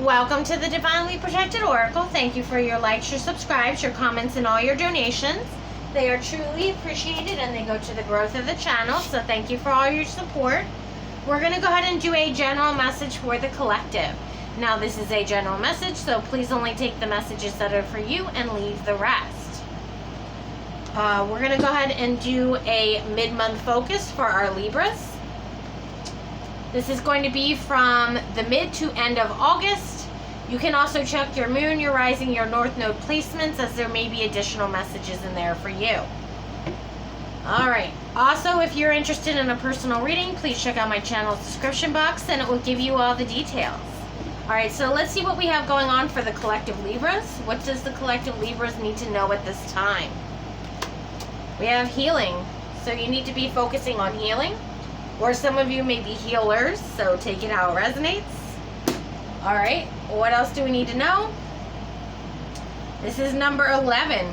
Welcome to the Divinely Protected Oracle. Thank you for your likes, your subscribes, your comments, and all your donations. They are truly appreciated and they go to the growth of the channel, so thank you for all your support. We're going to go ahead and do a general message for the collective. Now, this is a general message, so please only take the messages that are for you and leave the rest. We're going to go ahead and do a mid-month focus for our Libras. This is going to be from the mid to end of August. You can also check your moon, your rising, your north node placements, as there may be additional messages in there for you. Alright, also if you're interested in a personal reading, please check out my channel's description box and it will give you all the details. Alright, so let's see what we have going on for the collective Libras. What does the collective Libras need to know at this time? We have healing, so you need to be focusing on healing. Or some of you may be healers, so take it how it resonates. Alright, what else do we need to know? This is number 11.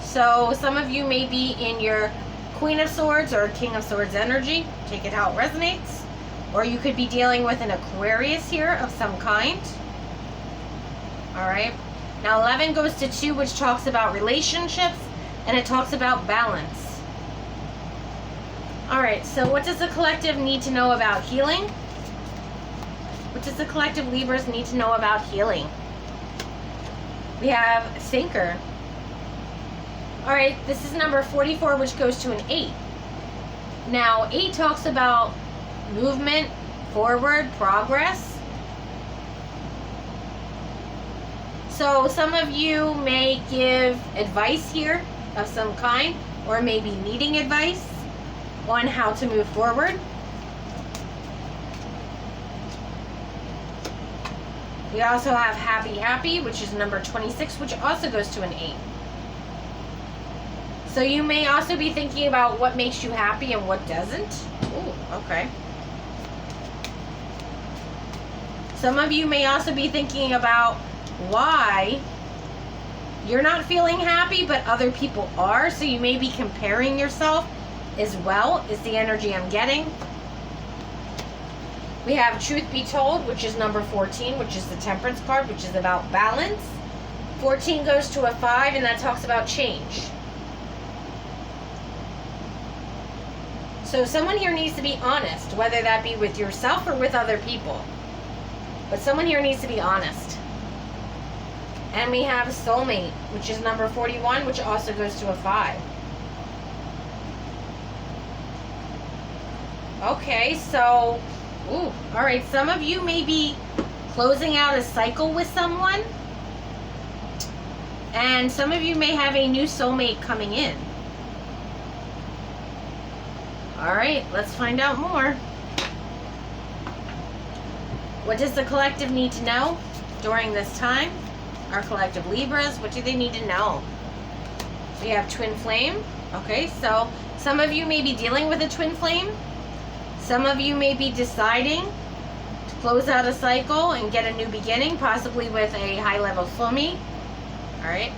So some of you may be in your Queen of Swords or King of Swords energy. Take it how it resonates. Or you could be dealing with an Aquarius here of some kind. Alright. Now 11 goes to 2, which talks about relationships, and it talks about balance. Alright, so what does the collective need to know about healing? What does the collective Libras need to know about healing? We have Thinker. Alright, this is number 44, which goes to an 8. Now, 8 talks about movement, forward, progress. So some of you may give advice here of some kind, or maybe needing advice on how to move forward. We also have Happy, which is number 26, which also goes to an 8. So you may also be thinking about what makes you happy and what doesn't. Ooh, okay. Some of you may also be thinking about why you're not feeling happy, but other people are. So you may be comparing yourself as well, is the energy I'm getting. We have Truth Be Told, which is number 14, which is the Temperance card, which is about balance. 14 goes to a 5, and that talks about change. So someone here needs to be honest, whether that be with yourself or with other people. But someone here needs to be honest. And we have Soulmate, which is number 41, which also goes to a 5. Okay, so, alright, some of you may be closing out a cycle with someone, and some of you may have a new soulmate coming in. Alright, let's find out more. What does the collective need to know during this time? Our collective Libras, what do they need to know? We have Twin Flame. Okay, so some of you may be dealing with a Twin Flame. Some of you may be deciding to close out a cycle and get a new beginning, possibly with a high-level soulmate. Alright.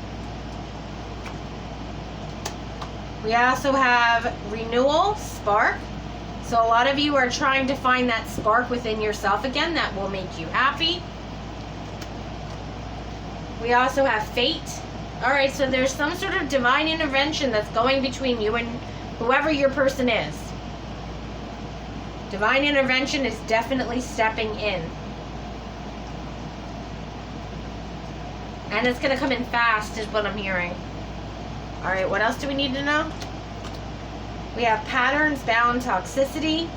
We also have Renewal, Spark. So a lot of you are trying to find that spark within yourself again that will make you happy. We also have Fate. Alright, so there's some sort of divine intervention that's going between you and whoever your person is. Divine intervention is definitely stepping in. And it's going to come in fast is what I'm hearing. Alright, what else do we need to know? We have patterns, bound, toxicity.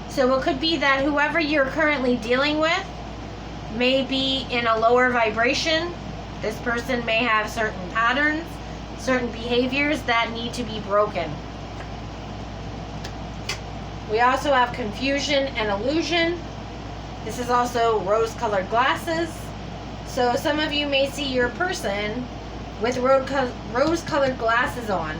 So it could be that whoever you're currently dealing with may be in a lower vibration. This person may have certain patterns, certain behaviors that need to be broken. We also have confusion and illusion. This is also rose-colored glasses. So some of you may see your person with rose-colored glasses on.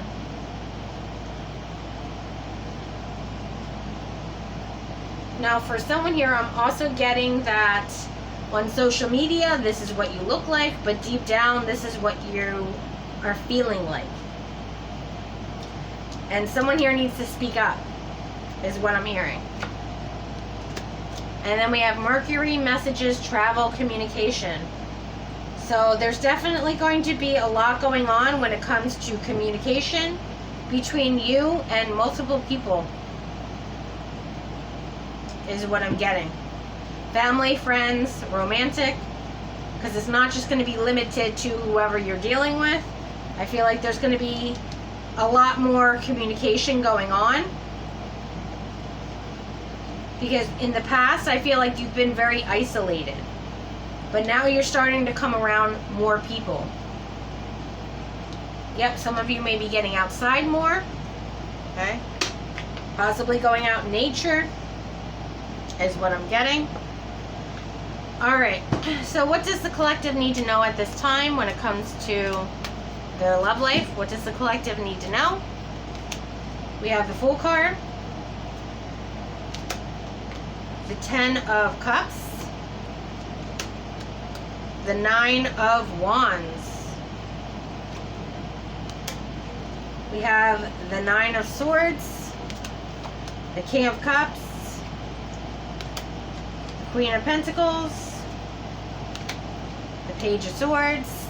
Now for someone here, I'm also getting that on social media, this is what you look like, but deep down, this is what you are feeling like. And someone here needs to speak up, is what I'm hearing. And then we have Mercury, messages, travel, communication. So there's definitely going to be a lot going on when it comes to communication between you and multiple people, is what I'm getting. Family, friends, romantic, because it's not just going to be limited to whoever you're dealing with. I feel like there's going to be a lot more communication going on. Because in the past, I feel like you've been very isolated. But now you're starting to come around more people. Yep, some of you may be getting outside more. Okay. Possibly going out in nature is what I'm getting. Alright, so what does the collective need to know at this time when it comes to their love life? What does the collective need to know? We have the Fool card, the 10 of Cups, the 9 of Wands. We have the 9 of Swords, the King of Cups, the Queen of Pentacles, the Page of Swords,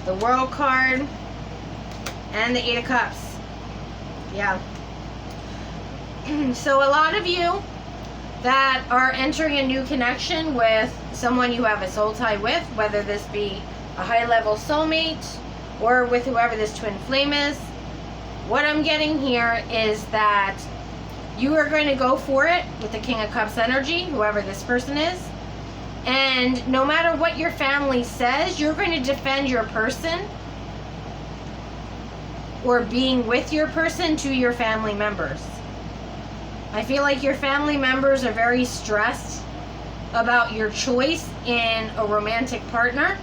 the World card, and the 8 of Cups. Yeah. So a lot of you that are entering a new connection with someone you have a soul tie with, whether this be a high-level soulmate or with whoever this twin flame is, what I'm getting here is that you are going to go for it with the King of Cups energy, whoever this person is. And no matter what your family says, you're going to defend your person or being with your person to your family members. I feel like your family members are very stressed about your choice in a romantic partner.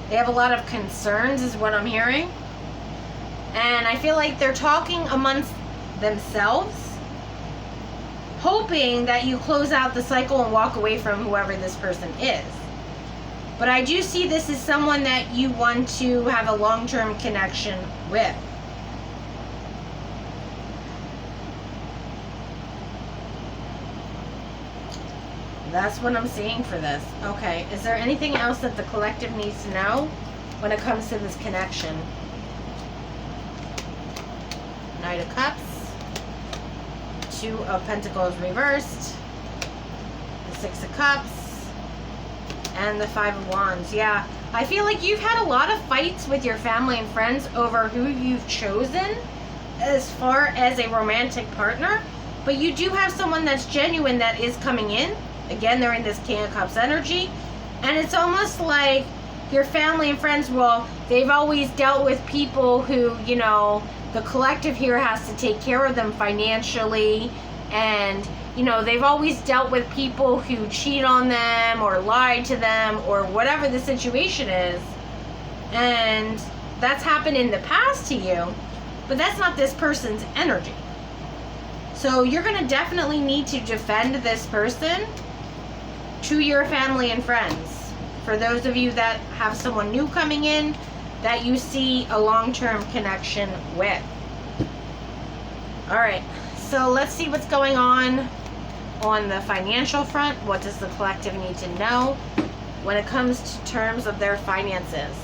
They have a lot of concerns is what I'm hearing. And I feel like they're talking amongst themselves, hoping that you close out the cycle and walk away from whoever this person is. But I do see this as someone that you want to have a long-term connection with. That's what I'm seeing for this. Okay, is there anything else that the collective needs to know when it comes to this connection? Knight of Cups, 2 of Pentacles reversed, the 6 of Cups, and the 5 of Wands. Yeah, I feel like you've had a lot of fights with your family and friends over who you've chosen as far as a romantic partner, but you do have someone that's genuine that is coming in. Again, they're in this King of Cups energy, and it's almost like your family and friends, well, they've always dealt with people who, you know, the collective here has to take care of them financially, and, you know, they've always dealt with people who cheat on them or lied to them or whatever the situation is, and that's happened in the past to you, but that's not this person's energy. So you're going to definitely need to defend this person to your family and friends. For those of you that have someone new coming in that you see a long-term connection with. Alright, so let's see what's going on the financial front. What does the collective need to know when it comes to terms of their finances?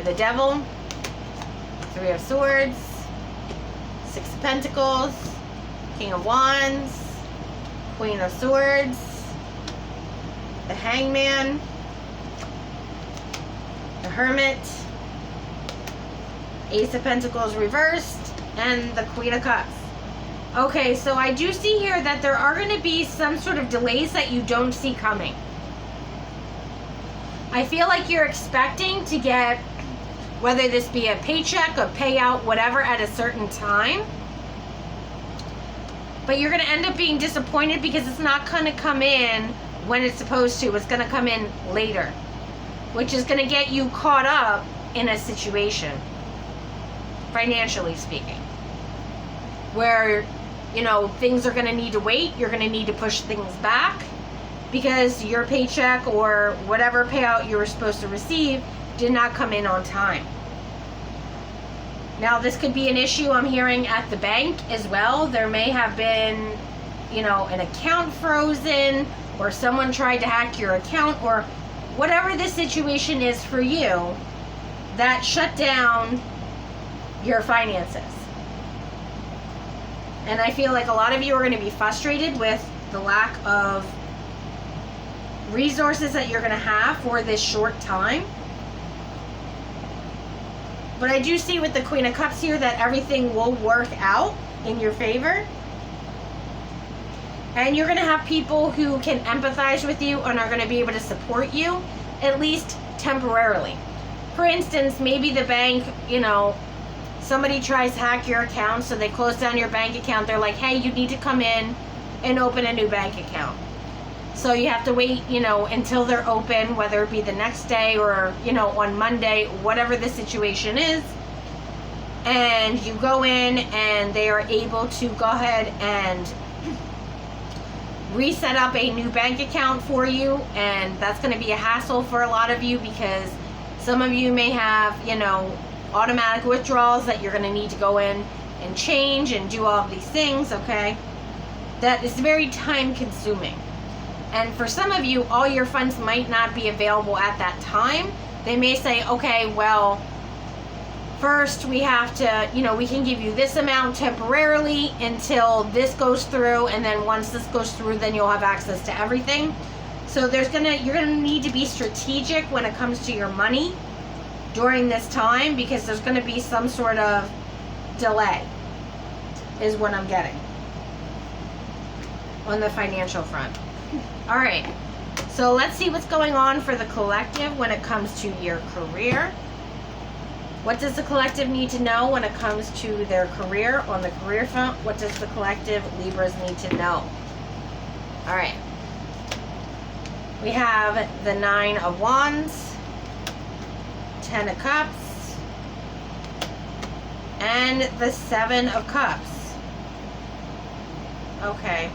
The Devil, 3 of Swords, 6 of Pentacles, King of Wands, Queen of Swords, the Hangman, the Hermit, Ace of Pentacles reversed, and the Queen of Cups. Okay, so I do see here that there are going to be some sort of delays that you don't see coming. I feel like you're expecting to get, whether this be a paycheck, a payout, whatever, at a certain time. But you're going to end up being disappointed because it's not going to come in when it's supposed to. It's going to come in later, which is going to get you caught up in a situation, financially speaking, where, you know, things are going to need to wait. You're going to need to push things back because your paycheck or whatever payout you were supposed to receive did not come in on time. Now, this could be an issue I'm hearing at the bank as well. There may have been you know, an account frozen, or someone tried to hack your account, or whatever the situation is for you that shut down your finances. And I feel like a lot of you are going to be frustrated with the lack of resources that you're going to have for this short time. But I do see with the Queen of Cups here that everything will work out in your favor. And you're going to have people who can empathize with you and are going to be able to support you, at least temporarily. For instance, maybe the bank, you know, somebody tries to hack your account, so they close down your bank account. They're like, hey, you need to come in and open a new bank account. So you have to wait, you know, until they're open, whether it be the next day or, you know, on Monday, whatever the situation is. And you go in and they are able to go ahead and reset up a new bank account for you. And that's going to be a hassle for a lot of you, because some of you may have, you know, automatic withdrawals that you're going to need to go in and change and do all of these things, okay? That is very time consuming. And for some of you, all your funds might not be available at that time. They may say, okay, well, first we have to, you know, we can give you this amount temporarily until this goes through, and then once this goes through, then you'll have access to everything. So you're gonna need to be strategic when it comes to your money during this time, because there's gonna be some sort of delay, is what I'm getting on the financial front. All right, so let's see what's going on for the collective when it comes to your career. What does the collective need to know when it comes to their career? On the career front, what does the collective Libras need to know? All right. We have the 9 of Wands, 10 of Cups, and the 7 of Cups. Okay.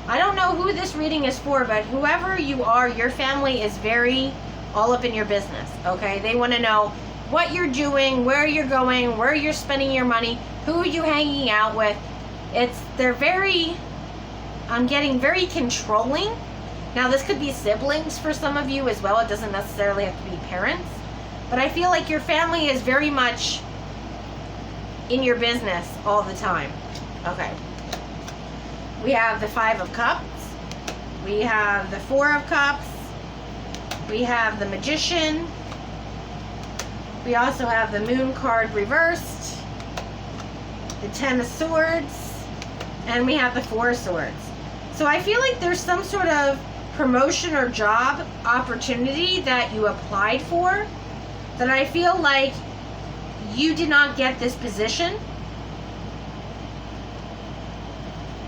I don't know who this reading is for, but whoever you are, your family is very all up in your business, okay? They want to know what you're doing, where you're going, where you're spending your money, who are you hanging out with. I'm getting very controlling. Now, this could be siblings for some of you as well. It doesn't necessarily have to be parents. But I feel like your family is very much in your business all the time. Okay. We have the 5 of Cups. We have the 4 of Cups. We have the Magician. We also have the Moon card reversed. The 10 of Swords. And we have the 4 of Swords. So I feel like there's some sort of promotion or job opportunity that you applied for, that I feel like you did not get this position.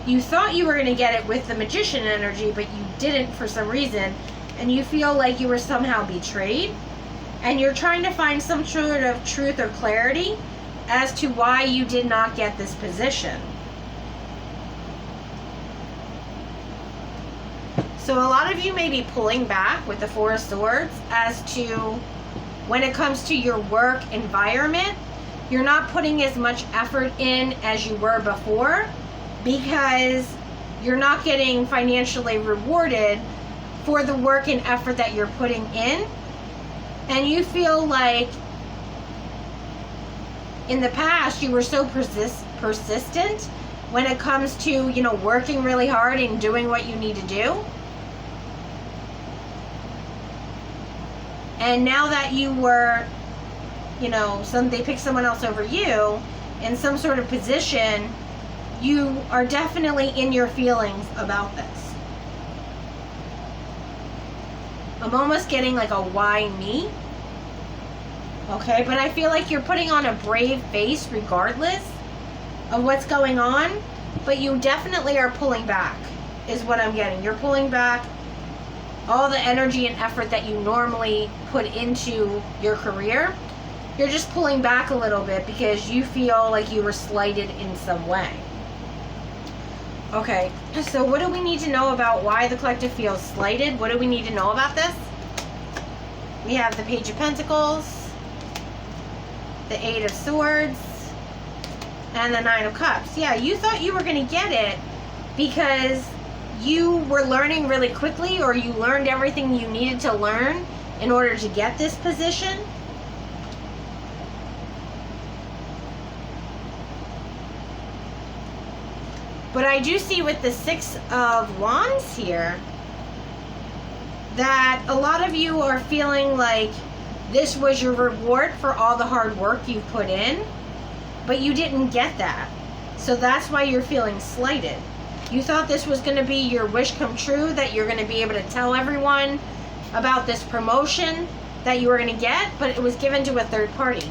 You thought you were going to get it with the Magician energy, but you didn't for some reason, and you feel like you were somehow betrayed, and you're trying to find some sort of truth or clarity as to why you did not get this position. So a lot of you may be pulling back with the 4 of Swords as to when it comes to your work environment. You're not putting as much effort in as you were before, because you're not getting financially rewarded for the work and effort that you're putting in. And you feel like in the past you were so persistent when it comes to, you know, working really hard and doing what you need to do. And now that you were, you know, they picked someone else over you in some sort of position, you are definitely in your feelings about this. I'm almost getting like a why me? Okay, but I feel like you're putting on a brave face regardless of what's going on, but you definitely are pulling back, is what I'm getting. You're pulling back all the energy and effort that you normally put into your career. You're just pulling back a little bit because you feel like you were slighted in some way. Okay, so what do we need to know about why the collective feels slighted? What do we need to know about this? We have the Page of Pentacles, the 8 of Swords, and the 9 of Cups. Yeah, you thought you were going to get it because you were learning really quickly, or you learned everything you needed to learn in order to get this position. But I do see with the Six of Wands here that a lot of you are feeling like this was your reward for all the hard work you've put in, but you didn't get that. So that's why you're feeling slighted. You thought this was going to be your wish come true, that you're going to be able to tell everyone about this promotion that you were going to get, but it was given to a third party.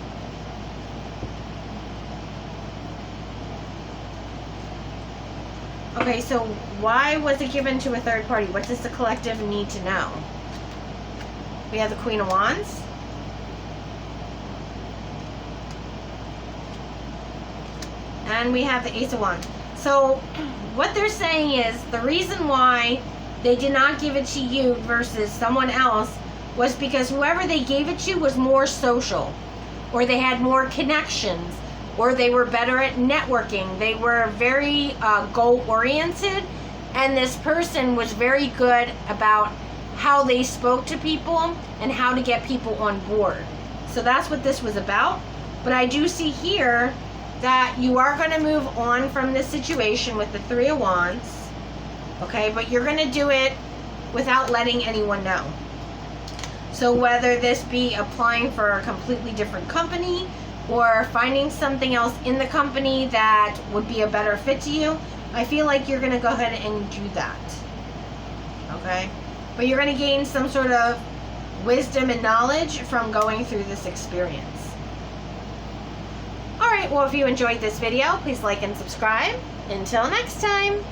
Okay, so why was it given to a third party? What does the collective need to know? We have the Queen of Wands. And we have the Ace of Wands. So what they're saying is the reason why they did not give it to you versus someone else was because whoever they gave it to was more social, or they had more connections, or they were better at networking. They were very goal-oriented, and this person was very good about how they spoke to people and how to get people on board. So that's what this was about. But I do see here that you are going to move on from this situation with the Three of Wands, okay? But you're going to do it without letting anyone know. So whether this be applying for a completely different company, or finding something else in the company that would be a better fit to you, I feel like you're going to go ahead and do that. Okay? But you're going to gain some sort of wisdom and knowledge from going through this experience. Alright, well, if you enjoyed this video, please like and subscribe. Until next time.